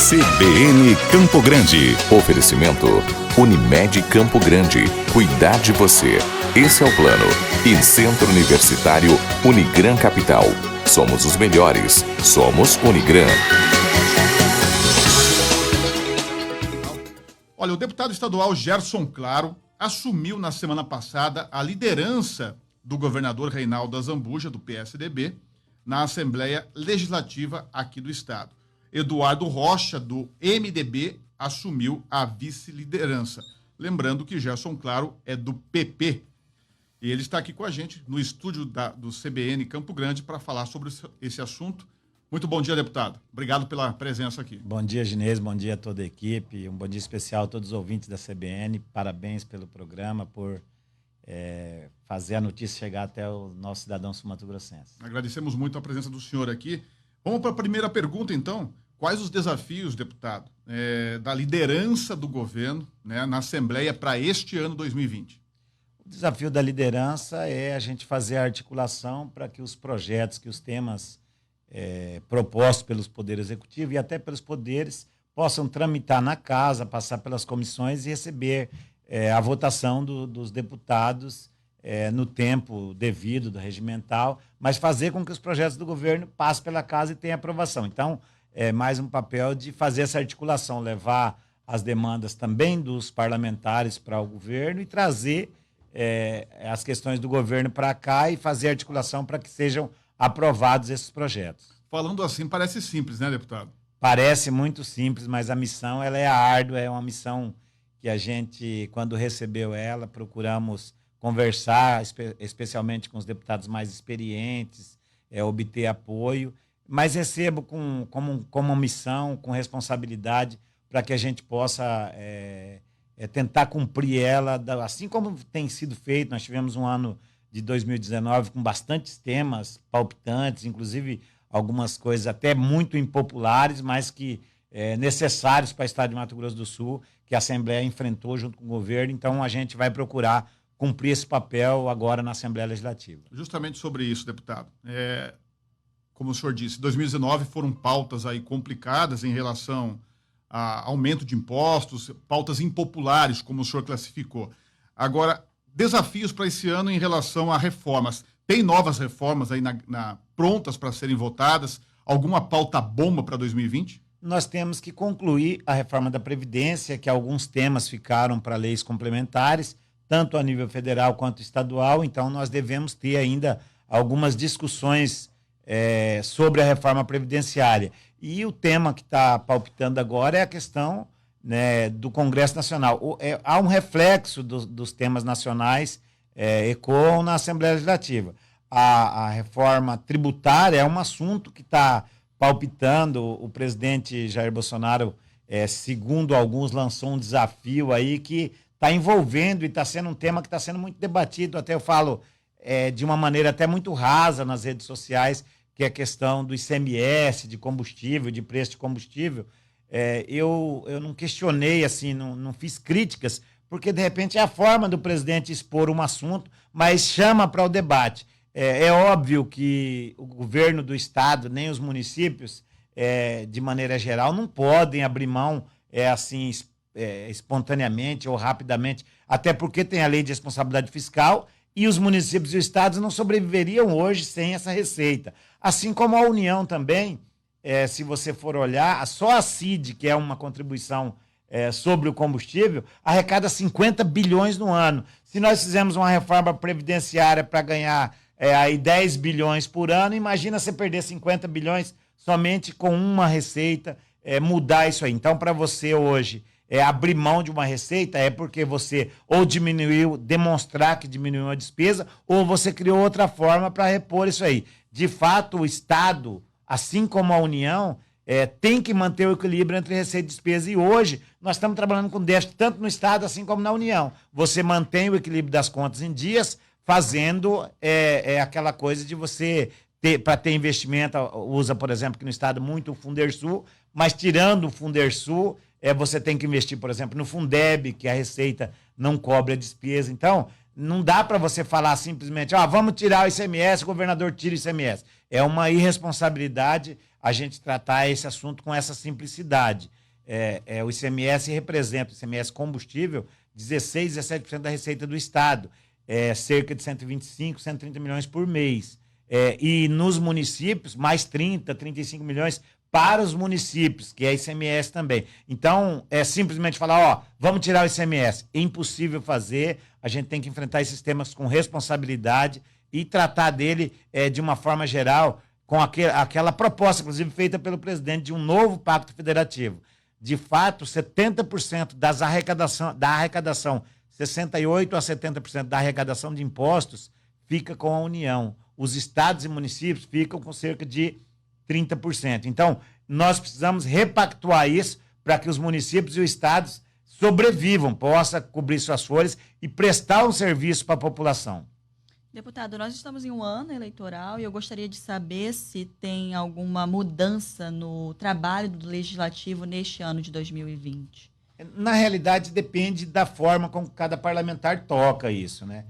CBN Campo Grande. Oferecimento Unimed Campo Grande. Cuidar de você. Esse é o plano. E Centro Universitário Unigran Capital. Somos os melhores. Somos Unigran. Olha, o deputado estadual Gerson Claro assumiu na semana passada a liderança do governador Reinaldo Azambuja, do PSDB, na Assembleia Legislativa aqui do estado. Eduardo Rocha, do MDB, assumiu a vice-liderança. Lembrando que Gerson Claro é do PP. E ele está aqui com a gente no estúdio do CBN Campo Grande para falar sobre esse assunto. Muito bom dia, deputado. Obrigado pela presença aqui. Bom dia, Ginês. Bom dia a toda a equipe. Um bom dia especial a todos os ouvintes da CBN. Parabéns pelo programa, por fazer a notícia chegar até o nosso cidadão sul-mato-grossense. Agradecemos muito a presença do senhor aqui. Vamos para a primeira pergunta, então. Quais os desafios, deputado, da liderança do governo, né, na Assembleia para este ano 2020? O desafio da liderança é a gente fazer a articulação para que os projetos, que os temas propostos pelos poderes executivos e até pelos poderes possam tramitar na casa, passar pelas comissões e receber a votação dos deputados no tempo devido do regimental, mas fazer com que os projetos do governo passem pela casa e tenham aprovação. Então, é mais um papel de fazer essa articulação, levar as demandas também dos parlamentares para o governo e trazer as questões do governo para cá e fazer articulação para que sejam aprovados esses projetos. Falando assim, parece simples, né, deputado? Parece muito simples, mas a missão ela é árdua, é uma missão que a gente, quando recebeu ela, procuramos conversar, especialmente com os deputados mais experientes, obter apoio, mas recebo como uma missão, com responsabilidade, para que a gente possa tentar cumprir ela, assim como tem sido feito. Nós tivemos um ano de 2019 com bastantes temas palpitantes, inclusive algumas coisas até muito impopulares, mas que necessários para o estado de Mato Grosso do Sul, que a Assembleia enfrentou junto com o governo. Então, a gente vai procurar cumprir esse papel agora na Assembleia Legislativa. Justamente sobre isso, deputado. Como o senhor disse, 2019 foram pautas aí complicadas em relação a aumento de impostos, pautas impopulares, como o senhor classificou. Agora, desafios para esse ano em relação a reformas. Tem novas reformas aí prontas para serem votadas? Alguma pauta bomba para 2020? Nós temos que concluir a reforma da Previdência, que alguns temas ficaram para leis complementares, tanto a nível federal quanto estadual. Então, nós devemos ter ainda algumas discussões sobre a reforma previdenciária. E o tema que está palpitando agora é a questão, né, do Congresso Nacional. Há um reflexo dos temas nacionais ecoam na Assembleia Legislativa. A reforma tributária é um assunto que está palpitando. O presidente Jair Bolsonaro, segundo alguns, lançou um desafio aí que está envolvendo e está sendo um tema que está sendo muito debatido. Até eu falo de uma maneira até muito rasa nas redes sociais, que é a questão do ICMS, de combustível, de preço de combustível. Eu não questionei, assim, não fiz críticas, porque, de repente, é a forma do presidente expor um assunto, mas chama para o debate. É óbvio que o governo do estado, nem os municípios, de maneira geral, não podem abrir mão assim, espontaneamente ou rapidamente, até porque tem a lei de responsabilidade fiscal e os municípios e os estados não sobreviveriam hoje sem essa receita. Assim como a União também, se você for olhar, só a CID, que é uma contribuição sobre o combustível, arrecada 50 bilhões no ano. Se nós fizermos uma reforma previdenciária para ganhar aí 10 bilhões por ano, imagina você perder 50 bilhões somente com uma receita, mudar isso aí. Então, para você hoje abrir mão de uma receita, é porque você ou diminuiu, demonstrar que diminuiu a despesa, ou você criou outra forma para repor isso aí. De fato, o Estado, assim como a União, tem que manter o equilíbrio entre receita e despesa. E hoje nós estamos trabalhando com déficit tanto no Estado assim como na União. Você mantém o equilíbrio das contas em dias, fazendo aquela coisa de você ter, para ter investimento, usa, por exemplo, aqui no Estado muito o Fundersul, mas tirando o Fundersul, você tem que investir, por exemplo, no Fundeb, que a receita não cobre a despesa. Então, não dá para você falar simplesmente, vamos tirar o ICMS, o governador tira o ICMS. É uma irresponsabilidade a gente tratar esse assunto com essa simplicidade. O ICMS representa, o ICMS combustível, 16, 17% da receita do Estado. Cerca de 125, 130 milhões por mês. E nos municípios, mais 30, 35 milhões para os municípios, que é ICMS também. Então, é simplesmente falar, vamos tirar o ICMS. É impossível fazer, a gente tem que enfrentar esses temas com responsabilidade e tratar dele de uma forma geral, com aquela proposta, inclusive feita pelo presidente, de um novo pacto federativo. De fato, 70% da arrecadação, 68% a 70% da arrecadação de impostos fica com a União. Os estados e municípios ficam com cerca de 30%. Então, nós precisamos repactuar isso para que os municípios e os estados sobrevivam, possam cobrir suas folhas e prestar um serviço para a população. Deputado, nós estamos em um ano eleitoral e eu gostaria de saber se tem alguma mudança no trabalho do Legislativo neste ano de 2020. Na realidade, depende da forma como cada parlamentar toca isso, né?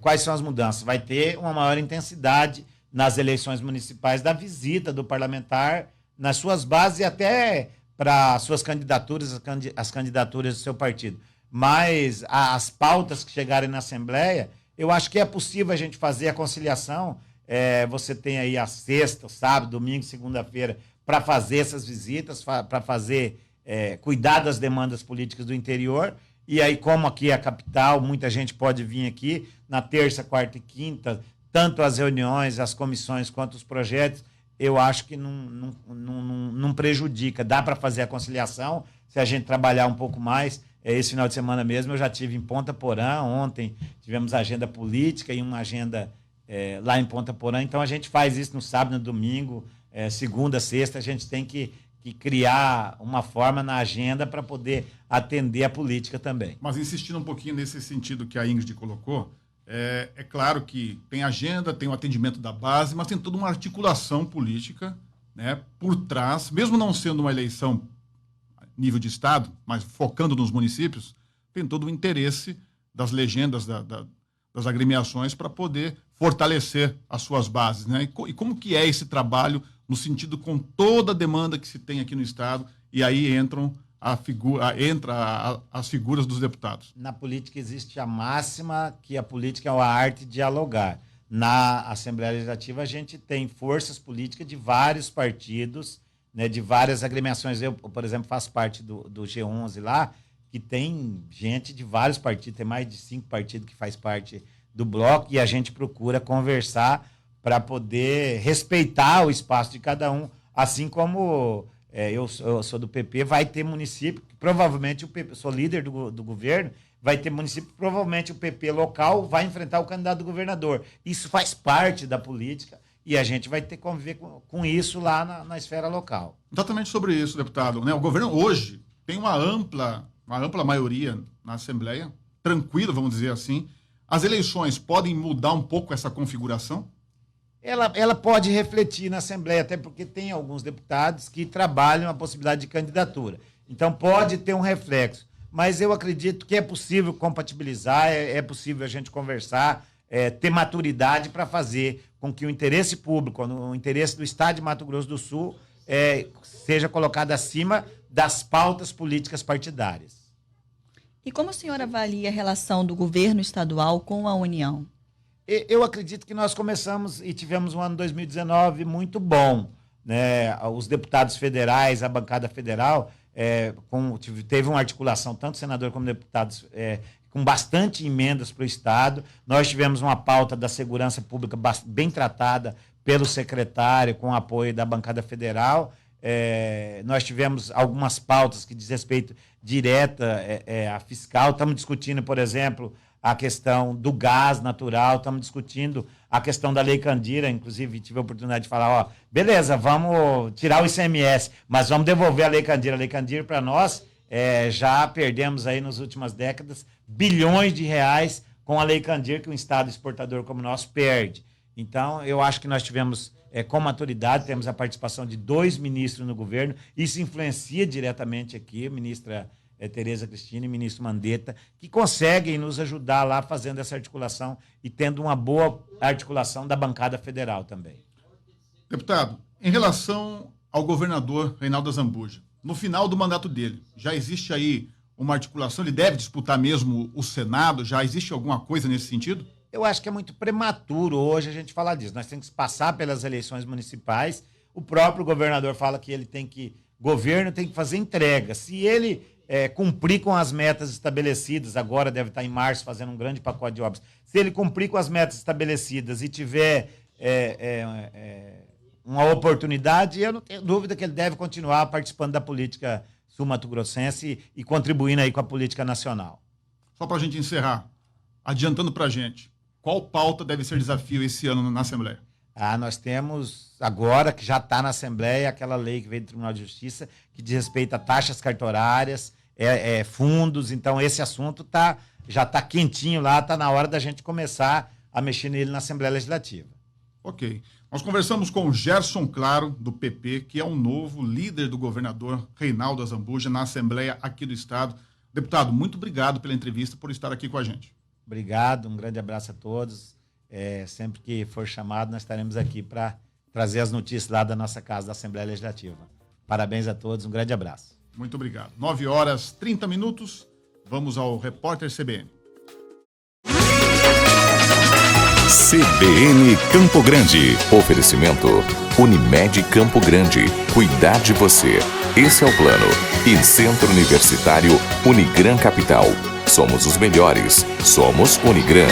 Quais são as mudanças? Vai ter uma maior intensidade nas eleições municipais da visita do parlamentar nas suas bases e até para suas candidaturas, as candidaturas do seu partido. Mas as pautas que chegarem na Assembleia, eu acho que é possível a gente fazer a conciliação. Você tem aí a sexta, sábado, domingo, segunda-feira para fazer essas visitas, para fazer cuidar das demandas políticas do interior. E aí, como aqui é a capital, muita gente pode vir aqui na terça, quarta e quinta, tanto as reuniões, as comissões, quanto os projetos, eu acho que não prejudica. Dá para fazer a conciliação, se a gente trabalhar um pouco mais. Esse final de semana mesmo eu já estive em Ponta Porã, ontem tivemos agenda política e uma agenda lá em Ponta Porã, então a gente faz isso no sábado, no domingo, segunda, sexta, a gente tem que criar uma forma na agenda para poder atender a política também. Mas insistindo um pouquinho nesse sentido que a Ingrid colocou, é claro que tem agenda, tem o atendimento da base, mas tem toda uma articulação política, né, por trás, mesmo não sendo uma eleição nível de Estado, mas focando nos municípios, tem todo o interesse das legendas, das agremiações para poder fortalecer as suas bases, né? E como que é esse trabalho no sentido com toda a demanda que se tem aqui no Estado, e aí entram as figuras dos deputados? Na política existe a máxima que a política é a arte de dialogar. Na Assembleia Legislativa a gente tem forças políticas de vários partidos, né, de várias agremiações. Eu, por exemplo, faço parte do G11 lá, que tem gente de vários partidos, tem mais de 5 partidos que faz parte do bloco, e a gente procura conversar para poder respeitar o espaço de cada um, assim como eu sou do PP, vai ter município, que provavelmente o PP, sou líder do governo, vai ter município, provavelmente o PP local vai enfrentar o candidato do governador. Isso faz parte da política e a gente vai ter que conviver com isso lá na esfera local. Exatamente sobre isso, deputado, né? O governo hoje tem uma ampla maioria na Assembleia, tranquilo, vamos dizer assim. As eleições podem mudar um pouco essa configuração? Ela pode refletir na Assembleia, até porque tem alguns deputados que trabalham a possibilidade de candidatura. Então, pode ter um reflexo. Mas eu acredito que é possível compatibilizar, é possível a gente conversar, ter maturidade para fazer com que o interesse público, o interesse do Estado de Mato Grosso do Sul, seja colocado acima das pautas políticas partidárias. E como o senhor avalia a relação do governo estadual com a União? Eu acredito que nós começamos e tivemos um ano 2019 muito bom, né? Os deputados federais, a bancada federal, teve uma articulação, tanto senador como deputados, com bastante emendas para o Estado. Nós tivemos uma pauta da segurança pública bem tratada pelo secretário, com apoio da bancada federal. Nós tivemos algumas pautas que diz respeito direta à fiscal. Estamos discutindo, por exemplo, a questão do gás natural, estamos discutindo a questão da Lei Candira, inclusive tive a oportunidade de falar, beleza, vamos tirar o ICMS, mas vamos devolver a Lei Candira. A Lei Candira, para nós, já perdemos aí nas últimas décadas bilhões de reais com a Lei Candira, que um Estado exportador como o nosso perde. Então, eu acho que nós tivemos, com maturidade, temos a participação de 2 ministros no governo, isso influencia diretamente aqui, a ministra Tereza Cristina e ministro Mandetta, que conseguem nos ajudar lá fazendo essa articulação e tendo uma boa articulação da bancada federal também. Deputado, em relação ao governador Reinaldo Azambuja, no final do mandato dele, já existe aí uma articulação? Ele deve disputar mesmo o Senado? Já existe alguma coisa nesse sentido? Eu acho que é muito prematuro hoje a gente falar disso. Nós temos que passar pelas eleições municipais. O próprio governador fala que ele governo tem que fazer entrega. Se ele cumprir com as metas estabelecidas, agora deve estar em março fazendo um grande pacote de obras, se ele cumprir com as metas estabelecidas e tiver uma oportunidade, eu não tenho dúvida que ele deve continuar participando da política sul-mato-grossense e contribuindo aí com a política nacional. Só para a gente encerrar, adiantando para a gente, qual pauta deve ser desafio esse ano na Assembleia? Nós temos agora, que já está na Assembleia, aquela lei que veio do Tribunal de Justiça, que diz respeito a taxas cartorárias, fundos. Então, esse assunto já está quentinho lá, está na hora da gente começar a mexer nele na Assembleia Legislativa. Ok. Nós conversamos com o Gerson Claro, do PP, que é o novo líder do governador Reinaldo Azambuja na Assembleia aqui do Estado. Deputado, muito obrigado pela entrevista, por estar aqui com a gente. Obrigado, um grande abraço a todos. Sempre que for chamado, nós estaremos aqui para trazer as notícias lá da nossa casa, da Assembleia Legislativa. Parabéns a todos, um grande abraço. Muito obrigado. 9h30. Vamos ao repórter CBN. CBN Campo Grande. Oferecimento Unimed Campo Grande. Cuidar de você. Esse é o plano. E Centro Universitário Unigran Capital. Somos os melhores. Somos Unigran.